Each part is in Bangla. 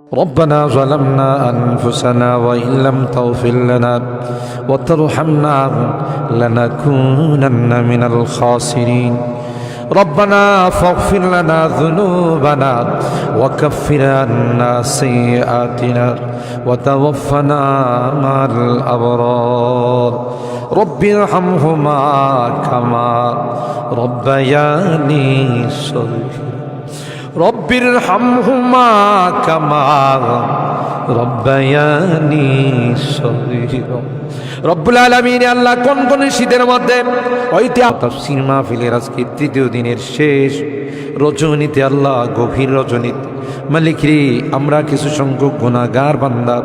ربنا ظلمنا أنفسنا وإن لم تغفر لنا وترحمنا لنكونن من الخاسرين ربنا فاغفر لنا ذنوبنا وكفر عنا سيئاتنا وتوفنا مع الأبرار رب ارحمهما كما ربياني صغيرا رب ارحمهما كما ربياني صغيرا রব্বুল আলামিন আল্লাহ কোন শীতের মধ্যে ওইটা তাফসীর মাহফিলের আজকে তৃতীয় দিনের শেষ রজনীতে আল্লাহ গভীর রজনীতে মালিক রে আমরা কিছু সংখ্যক গুনাহগার বান্দা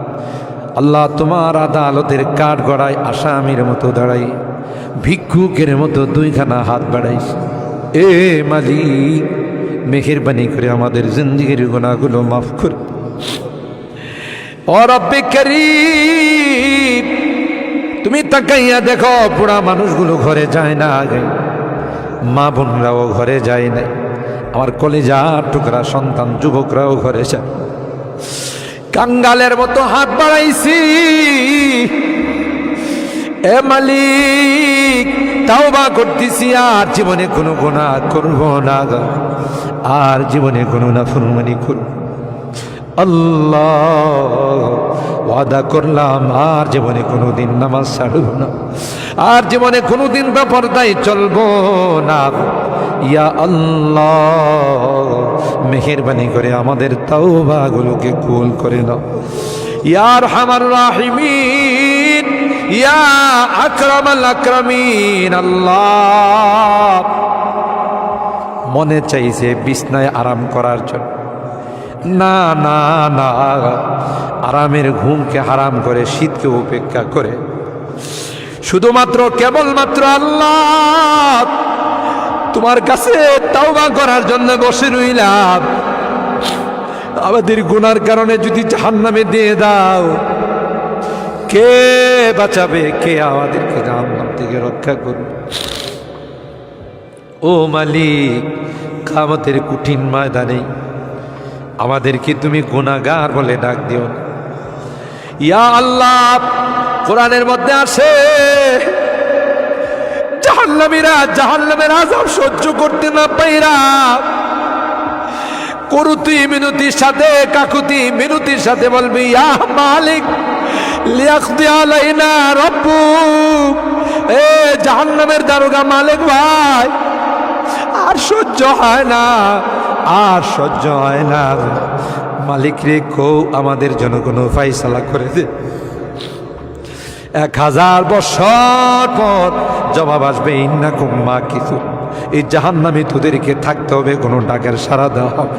আল্লাহ তোমার আদালতের কাঠ গড়ায় আসামির মতো দাঁড়াই ভিক্ষুকের মতো দুইখানা হাত বাড়াইছি এ মালিক মেহেরবানি করে আমাদের জিন্দেগির গুনাহগুলো মাফ কর ও রব্বে করিম তুমি তাকাইয়া দেখো পুরা মানুষগুলো ঘরে যায় না আগে মা বোনরাও ঘরে যায় না আমার কলিজার টুকরা সন্তান যুবকরাও ঘরে যায় কাঙ্গালের মতো হাত বাড়াইছি এ মালিক তাওবা করতেছি আর জীবনে কোনো গুনাহ করব না আর জীবনে কোনো নাফরমানি করব আল্লাহ ওয়াদা করলাম আর জীবনে কোনোদিন নামাজ ছাড়ব না আর জীবনে কোনোদিন বেপরদায় চলবো না ইয়া আল্লাহ মেহেরবানি করে আমাদের তাওবাগুলোকে কবুল করে নাও ইয়া আরহামার রাহিমিন ইয়া আকরামাল আকরামিন আল্লাহ মনে চাইছে বিছনায় আরাম করার জন্য না না না আরামের ঘুমকে হারাম করে শীতকে উপেক্ষা করে শুধুমাত্র কেবলমাত্র আল্লাহ তোমার কাছে তাওবা করার জন্য বসে রইলাম আমাদের গুনার কারণে যদি জাহান্নামে দিয়ে দাও কে বাঁচাবে কে আমাদেরকে জাহান্নাম থেকে রক্ষা করবে ও মালিক কিয়ামতের কঠিন ময়দানে আমাদেরকে তুমি গুনাহগার বলে ডাক দিও না ইয়া আল্লাহ কোরআনের মধ্যে আছে জাহান্নামীরা জাহান্নামের আযাব সহ্য করতে না পাইরা কুরুতি মিনতির সাথে কাকুতি মিনতির সাথে বলবি ইয়া মালিক লিয়াকদি আলাইনা রাব্বুক এ জাহান্নামের দারোগা মালিক ভাই আর সহ্য হয় না আর সহ্য হয় না মালিক রে কো আমাদের জন্য কোনো ফায়সালা করে দে 1000 বছর পর জবাব আসবে ইন্নাকুম মাকিসুন এই জাহান্নামে তোদেরকে থাকতে হবে কোনো ডাকের সাড়া দেওয়া হবে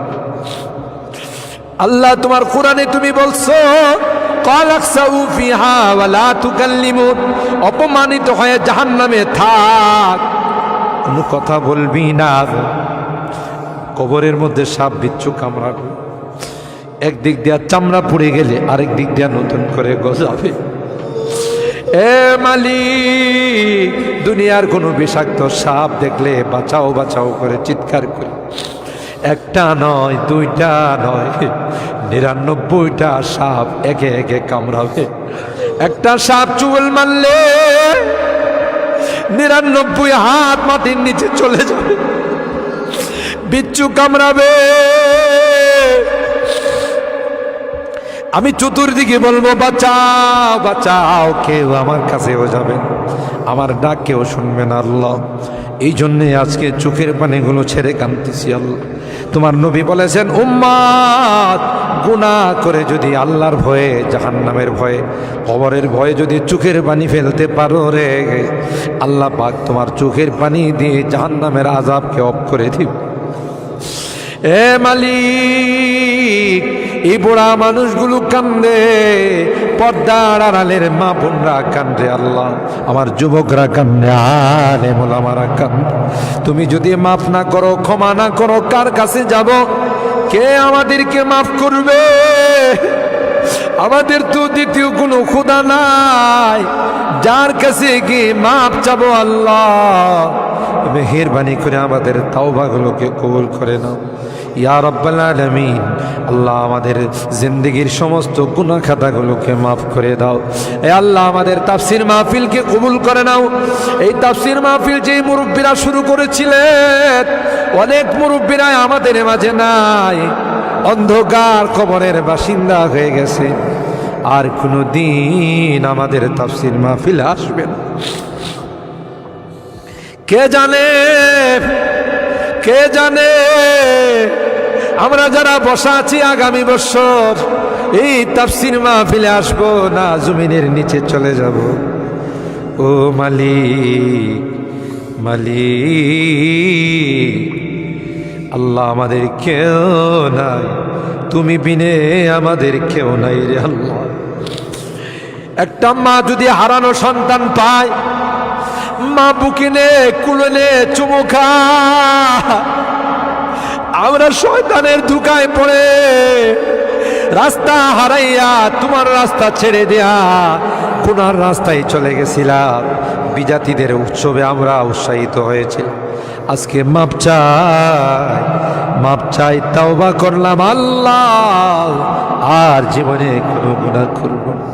আল্লাহ তোমার কোরআনে তুমি বলছো ক্বালাকসাউ ফিহা ওয়ালা তুকাল্লিমুন অপমানিত হয়ে জাহান্নামে থাক কোনো কথা বলবি না কবরের মধ্যে সাপ বিচ্ছু কামড়াবে একদিক দিয়া চামড়া পুড়ে গেলে আরেক দিক দিয়া নতুন করে গজাবে এ মালিক দুনিয়ার কোনো বিষাক্ত সাপ দেখলে বাঁচাও বাঁচাও করে চিৎকার করে একটা নয় দুইটা নয় 99টা সাপ একে একে কামড়াবে একটা সাপ চুল মারলে 99 হাত মাটির নিচে চলে যাবে বিচ্ছু কামড়াবে আমি চতুর্দিকে বলবো বাঁচাও বাঁচাও কেউ আমার কাছেও যাবে আমার ডাক কেউ শুনবে না আল্লাহ এই জন্যে আজকে চোখের পানিগুলো ছেড়ে কাঁদতেছি আল্লাহ তোমার নবী বলেছেন উম্মাত গুনাহ করে যদি আল্লাহর ভয়ে জাহান্নামের ভয়ে কবরের ভয়ে যদি চোখের পানি ফেলতে পারো রে আল্লাহ পাক তোমার চোখের পানি দিয়ে জাহান্নামের আযাবকে অফ করে দিবে এ মালিক এই বুড়া মানুষগুলো কান্দে পর্দার আড়ালের মা বোনরা কান্দে আল্লাহ আমার যুবকরা কান্দে আলেম ওলামারা কান্দে তুমি যদি মাফ না করো ক্ষমা না করো কার কাছে যাব কে আমাদেরকে মাফ করবে আমাদের তো দ্বিতীয় কোনো খোদা নাই যার কাছে গিয়ে মাফ চাবো আল্লাহ মেহেরবানি করে আমাদের তাওবাগুলোকে কবুল করে নাও ইয়া রাব্বাল আলামিন। আল্লাহ আমাদের জিন্দেগির সমস্ত গুনাহ খাতাগুলোকে মাফ করে দাও। এ আল্লাহ আমাদের তাফসীর মাহফিলকে কবুল করে নাও। এই তাফসীর মাহফিল যে মুরব্বীরা শুরু করেছিলেন, অনেক মুরব্বীরা আমাদের মাঝে নাই, অন্ধকার কবরের বাসিন্দা হয়ে গেছে, আর কোনো দিন আমাদের তাফসীর মাহফিল আসবে না। কে জানে, কে জানে আমরা যারা বসা আছি আগামী বছর এই তাফসীর মাহফিলে আসবো না জমিনের নিচে চলে যাব। ও মালিক, মালিক আল্লাহ আমাদের কেউ নাই, তুমি বিনে আমাদের কেউ নাই রে আল্লাহ। একটা মা যদি হারানো সন্তান পায়, মা বুকে নে কুলে নে চুমু খা, আমরা শয়তানের ধোঁকায় পড়ে রাস্তা হারাইয়া তোমার রাস্তা ছেড়ে দেয়া গুনার রাস্তায় চলে গেছিলাম। বিজাতিদের উৎসবে আমরা উৎসাহিত হয়েছিলাম, আজকে মাপ চাই, মাপ চাই, তাওবা করলাম আল্লাহ, আর জীবনে কোনো গুনাহ করব না।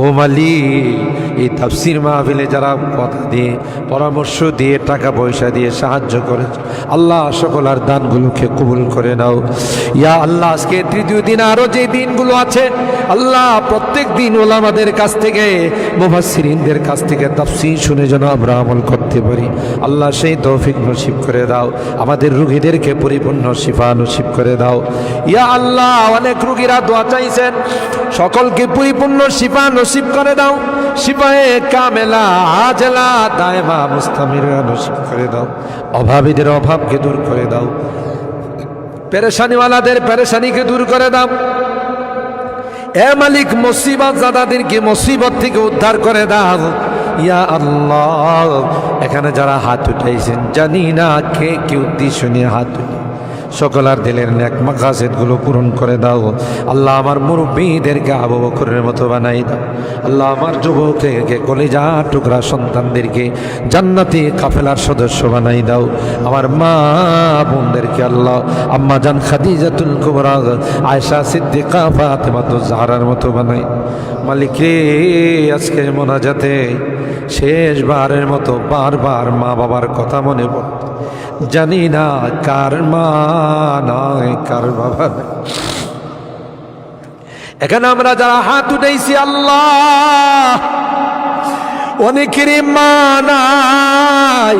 ও মালিক, এই তাফসীর মাহফিলে যারা কথা দিয়ে, পরামর্শ দিয়ে, টাকা পয়সা দিয়ে সাহায্য করেছে, আল্লাহ সকল আর দানগুলোকে কবুল করে নাও ইয়া আল্লাহ। আজকে তৃতীয় দিন, আরো যে দিনগুলো আছে আল্লাহ, প্রত্যেক দিন ওলামাদের কাছ থেকে, মুফাসসিরিনদের কাছ থেকে তাফসীর শুনে যেন আমরা আমল করতে পারি, আল্লাহ সেই তৌফিক নসিব করে দাও। আমাদের রোগীদেরকে পরিপূর্ণ শিফা নসিব করে দাও ইয়া আল্লাহ। অনেক রোগীরা দোয়া চাইছেন, সকলকে পরিপূর্ণ শিফা নসিব করে দাও, শিফায়ে কামেলা আজলা দায়মা মুস্তামিরা নসিব করে দাও। অভাবীদের অভাবকে দূর করে দাও, পেরেশানিওয়ালাদের পেরেশানিকে দূর করে দাও। এ মালিক, মুসিবত জাদাদেরকে মুসিবত থেকে উদ্ধার করে দাও ইয়া আল্লাহ। এখানে যারা হাত উঠাইছেন, জানি না কে কি উদ্দেশ্য নিয়ে হাত উঠে, সকল আর দিলের নেক মাকাসিদগুলো পূরণ করে দাও আল্লাহ। আমার মুরব্বীদেরকে আবু বকরের মতো বানাই দাও আল্লাহ। আমার যুবককে কলিজা টুকরা সন্তানদেরকে জান্নাতি কাফেলার সদস্য বানাই দাও। আমার মা বোনদেরকে আল্লাহ, আম্মা জান খাদিজাতুল কুবরা, আয়েশা সিদ্দিকা, ফাতেমাতুজ জাহরার মতো বানাই। মালিক রে, আজকের মোনাজাতে শেষবারের মতো বারবার মা বাবার কথা মনে পড়ে, জানি না কার মা নয় কার বাবা নয়। এখানে আমরা যারা হাত উঠাইছি আল্লাহ, অনেকেরই মা নাই,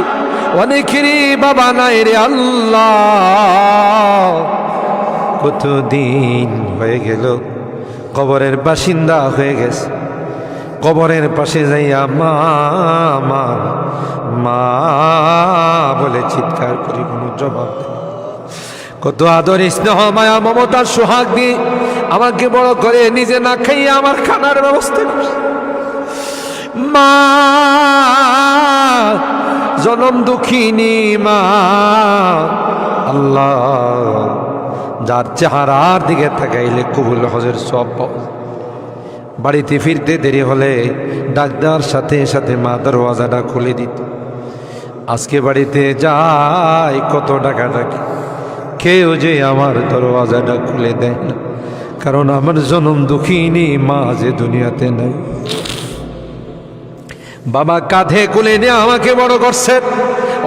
অনেকেরই বাবা নাই রে আল্লাহ। কতদিন হয়ে গেল কবরের বাসিন্দা হয়ে গেছে, কবরের পাশে যাইয়া মা মা মা বলে চিৎকার করি, কোনো জবাব দেয়। কত আদর স্নেহ মায়া মমতার সোহাগ দিয়ে আমাকে বড় করে, নিজে না খাইয়া আমার খানার ব্যবস্থা করছে। মা জনম দুঃখিনী মা আল্লাহ, যার চেহারার দিকে তাকাইলে কবুল হজের সব পাওয়া। বাড়িতে ফিরতে দেরি হলে ডাক্তার সাথে সাথে মা দরওয়াজাটা খুলে দিত। আজকে বাড়িতে যাই কত টাকা ডাকি, কেউ যে আমার দরওয়াজাটা খুলে দেয় না, কারণ আমার জনম দুঃখিনী মা যে দুনিয়াতে নেই। বাবা কাঁধে কোলে নিয়ে আমাকে বড় করছে,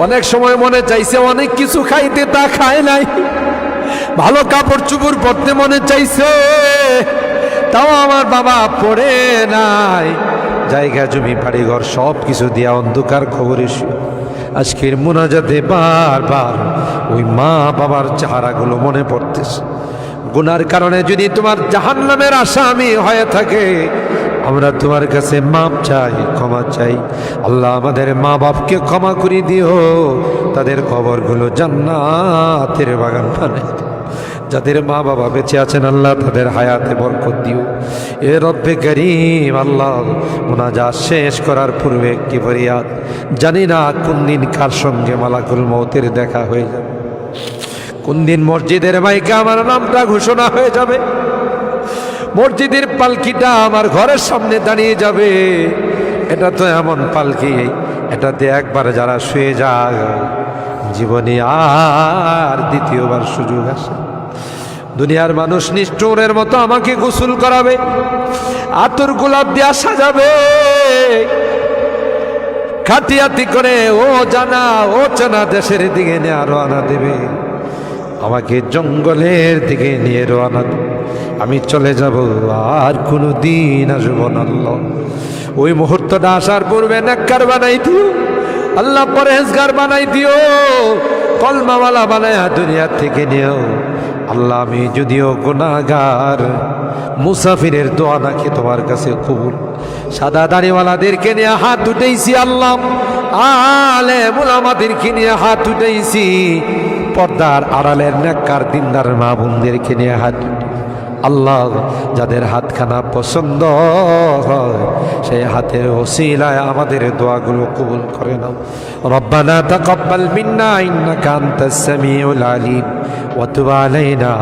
অনেক সময় মনে চাইছে অনেক কিছু খাইতে, তা খায় নাই। ভালো কাপড় চুপড় পরতে মনে চাইছে, তাও আমার বাবা পড়ে নাই। জায়গা জমি বাড়ি ঘর সব কিছু দিয়া অন্ধকার খবরে আজকের মোনাজাতে বারবার ওই মা বাবার চেহারাগুলো মনে পড়তেছে। গুনার কারণে যদি তোমার জাহান্নামের আসামি হয়ে থাকে, আমরা তোমার কাছে মাপ চাই, ক্ষমা চাই আল্লাহ। আমাদের মা বাপকে ক্ষমা করে দিও, তাদের কবরগুলো জান্নাতের বাগান বানাই। যাদের মা বাবা বেঁচে আছেন আল্লাহ, তাদের হায়াতে বরকত দিও। এ রব্বে করিম আল্লাহ, মোনাজাত শেষ করার পূর্বে একটি ফরিয়াদ, জানি না কোন দিন কার সঙ্গে মালাকুল মউতের দেখা হয়ে যাবে, কোন দিন মসজিদের মাইকে আমার নামটা ঘোষণা হয়ে যাবে, মসজিদের পালকিটা আমার ঘরের সামনে দাঁড়িয়ে যাবে। এটা তো এমন পালকি, এটাতে একবার যারা শুয়ে যায় জীবনে আর দ্বিতীয়বার সুযোগ আসে। দুনিয়ার মানুষ নিষ্ঠুরের মতো আমাকে গোসল করাবে, আতর গোলাপ দিয়া সাজাবে, খাটিয়াতি করে ও জানা ও চেনা দেশের দিকে নিয়ে রওনা দেবে, আমাকে জঙ্গলের দিকে নিয়ে রওনা দেবে। আমি চলে যাব, আর কোনো দিন আসবো না। আল্লাহ ওই মুহূর্তটা আসার পূর্বে নেককার বানাই দিও আল্লাহ, পরহেজগার বানাই দিও, কলমাওয়ালা বানায়া দুনিয়া থেকে নিও আল্লাহ। আমি যদিও গুনাহগার, মুসাফিরের দোয়া নাকি তোমার কাছে কবুল। সাদা দাড়িওয়ালাদেরকে নিয়ে হাত উঠেছি আল্লাহ, আলেম উলামাদেরকে নিয়ে হাত উঠেছি, পর্দার আড়ালের নেককার দিনদার মা বোনদেরকে নিয়ে হাত আল্লাহ। যাদের হাতখানা পছন্দ হয় সেই হাতের ওসিলায় আমাদের দোয়াগুলো কবুল করে নাও। রব্বানা তাকাব্বাল মিন্না ইন্নাকা আনতাস সামিউল আলিম ওয়া তুব আলাইনা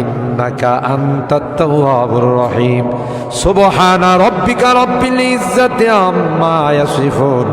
ইন্নাকা আনতাত তাওয়াবুর রহিম। সুবহানা রাব্বিকা রাব্বিল ইজ্জাতি আম্মা ইয়াসিফুন।